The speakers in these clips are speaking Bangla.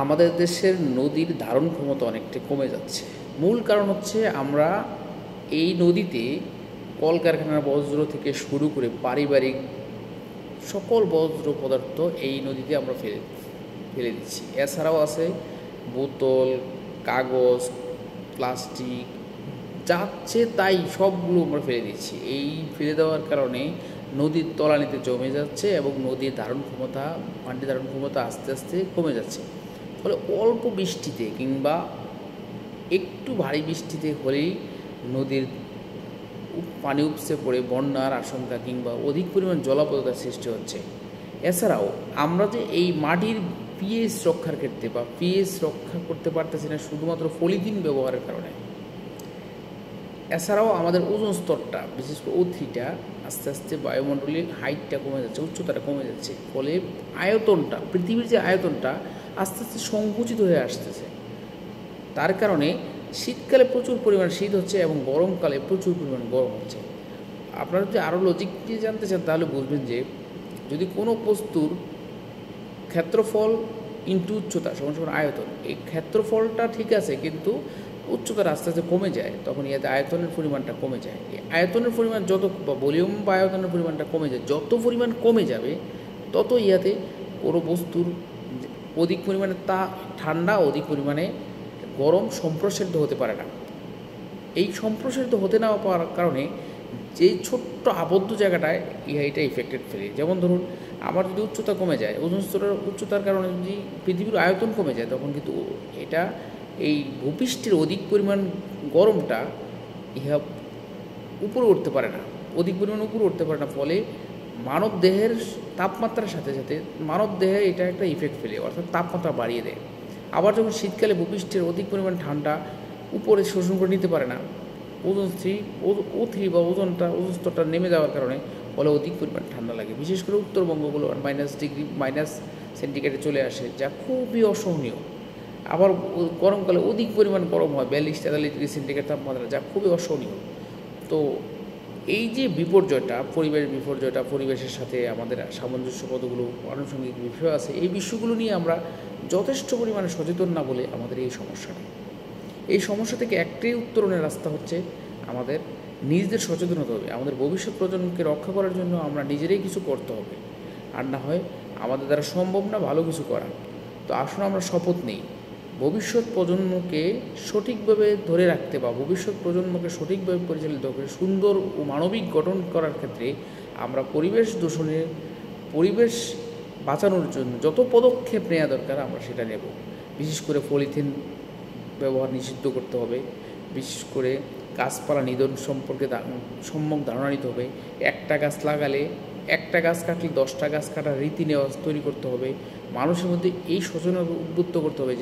আমাদের দেশের নদীর ধারণ ক্ষমতা অনেকটা কমে যাচ্ছে। মূল কারণ হচ্ছে আমরা এই নদীতে কলকারখানার বজ্র থেকে শুরু করে পারিবারিক সকল বজ্র পদার্থ এই নদীতে আমরা ফেলে ফেলে দিচ্ছি। এছাড়াও আছে বোতল, কাগজ, প্লাস্টিক, যাচ্ছে তাই সবগুলো আমরা ফেলে দিচ্ছি। এই ফেলে দেওয়ার কারণে নদীর তলানিতে জমে যাচ্ছে এবং নদীর ধারণ ক্ষমতা, পানির ধারণ ক্ষমতা আস্তে আস্তে কমে যাচ্ছে। ফলে অল্প বৃষ্টিতে কিংবা একটু ভারী বৃষ্টিতে হলেই নদীর পানি উপচে পড়ে বন্যার আশঙ্কা কিংবা অধিক পরিমাণ জলাবদ্ধতার সৃষ্টি হচ্ছে। এছাড়াও আমরা যে এই মাটির পিএইচ রক্ষার ক্ষেত্রে বা পিএইচ রক্ষা করতে পারতেছি না শুধুমাত্র পলিথিন ব্যবহারের কারণে। এছাড়াও আমাদের ওজোন স্তরটা, বিশেষ করে O3টা আস্তে আস্তে বায়ুমণ্ডলের হাইটটা কমে যাচ্ছে, উচ্চতাটা কমে যাচ্ছে। ফলে আয়তনটা, পৃথিবীর যে আয়তনটা আস্তে আস্তে সংকুচিত হয়ে আসতেছে। তার কারণে শীতকালে প্রচুর পরিমাণ শীত হচ্ছে এবং গরমকালে প্রচুর পরিমাণ গরম হচ্ছে। আপনারা যদি আরও লজিক দিয়ে জানতে চান তাহলে বুঝবেন যে যদি কোনো বস্তুর ক্ষেত্রফল ইন্টু উচ্চতা সমান সমান আয়তন, এই ক্ষেত্রফলটা ঠিক আছে কিন্তু উচ্চতার আস্তে আস্তে কমে যায়, তখন ইয়াতে আয়তনের পরিমাণটা কমে যায়। এই আয়তনের পরিমাণ যত বা ভলিউম বা আয়তনের পরিমাণটা কমে যায়, যত পরিমাণ কমে যাবে তত ইয়াতে কোনো বস্তুর অধিক পরিমাণে ঠান্ডা, অধিক পরিমাণে গরম সম্প্রসারিত হতে পারে না। এই সম্প্রসারিত হতে না পারার কারণে যে ছোট্ট আবদ্ধ জায়গাটায় এটা ইফেক্টেড ফেলে। যেমন ধরুন আমার যদি উচ্চতা কমে যায়, ওজোন স্তরের উচ্চতার কারণে যদি পৃথিবীর আয়তন কমে যায়, তখন কিন্তু এটা এই ভূপৃষ্ঠের অধিক পরিমাণ গরমটা ইহা উপরে উঠতে পারে না, অধিক পরিমাণ উপরে উঠতে পারে না। ফলে মানব দেহের তাপমাত্রার সাথে সাথে মানব দেহে এটা একটা ইফেক্ট ফেলে, অর্থাৎ তাপমাত্রা বাড়িয়ে দেয়। আবার যখন শীতকালে ভূপৃষ্ঠের অধিক পরিমাণ ঠান্ডা উপরে শোষণ করে নিতে পারে না, O3 বা ওজন স্তরটা নেমে যাওয়ার কারণে ফলে অধিক পরিমাণ ঠান্ডা লাগে। বিশেষ করে উত্তরবঙ্গগুলো -ডিগ্রি-সেন্টিগ্রেডে চলে আসে, যা খুবই অসহনীয়। আবার গরমকালে অধিক পরিমাণ গরম হয়, 42-43 ডিগ্রি তাপমাত্রা, যা খুবই অসহনীয়। তো এই যে বিপর্যয়টা, পরিবেশের সাথে আমাদের সামঞ্জস্য কতগুলো আনুষঙ্গিক বিষয় আছে, এই বিষয়গুলো নিয়ে আমরা যথেষ্ট পরিমাণে সচেতন না বলে আমাদের এই সমস্যা থেকে একটাই উত্তরণের রাস্তা হচ্ছে আমাদের নিজেদের সচেতন হতে হবে। আমাদের ভবিষ্যৎ প্রজন্মকে রক্ষা করার জন্য আমরা নিজেরাই কিছু করতে হবে, আর না হয় আমাদের দ্বারা সম্ভব না ভালো কিছু করা। তো আসুন আমরা শপথ নিই, ভবিষ্যৎ প্রজন্মকে সঠিকভাবে ধরে রাখতে বা ভবিষ্যৎ প্রজন্মকে সঠিকভাবে পরিচালিত করে সুন্দর ও মানবিক গঠন করার ক্ষেত্রে আমরা পরিবেশ বাঁচানোর জন্য যত পদক্ষেপ নেওয়া দরকার আমরা সেটা নেব। বিশেষ করে পলিথিন ব্যবহার নিষিদ্ধ করতে হবে, বিশেষ করে গাছপালা নিধন সম্পর্কে সম্যক ধারণা নিতে হবে। একটা গাছ লাগালে, একটা গাছ কাটলে 10টা গাছ কাটার রীতি নেওয়াজ তৈরি করতে হবে। মানুষের মধ্যে এই সচেতনতা উদ্বুদ্ধ করতে হবে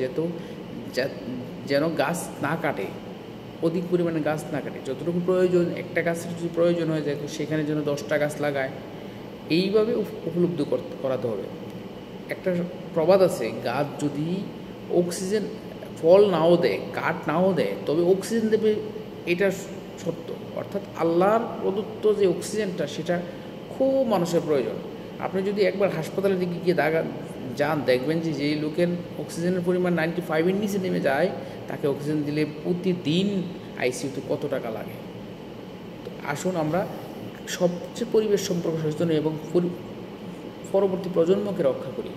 যেন গাছ না কাটে, অধিক পরিমাণে গাছ না কাটে। যতটুকু প্রয়োজন, একটা গাছের যদি প্রয়োজন হয়ে যায় তো সেখানে যেন 10টা গাছ লাগায়, এইভাবে উপলব্ধ করাতে হবে। একটা প্রবাদ আছে, গাছ যদি অক্সিজেন ফল নাও দেয়, কাঠ নাও দেয়, তবে অক্সিজেন দেবে, এটা সত্য। অর্থাৎ আল্লাহর প্রদত্ত যে অক্সিজেনটা সেটা খুব মানুষের প্রয়োজন। আপনি যদি একবার হাসপাতালের দিকে গিয়ে যান, দেখবেন যে যেই লোকের অক্সিজেনের পরিমাণ 95-এর নিচে নেমে যায়, তাকে অক্সিজেন দিলে প্রতিদিন আইসিইউতে কত টাকা লাগে। তো আসুন আমরা সবচেয়ে পরিবেশ সম্পর্কে সচেতন এবং পরবর্তী প্রজন্মকে রক্ষা করি।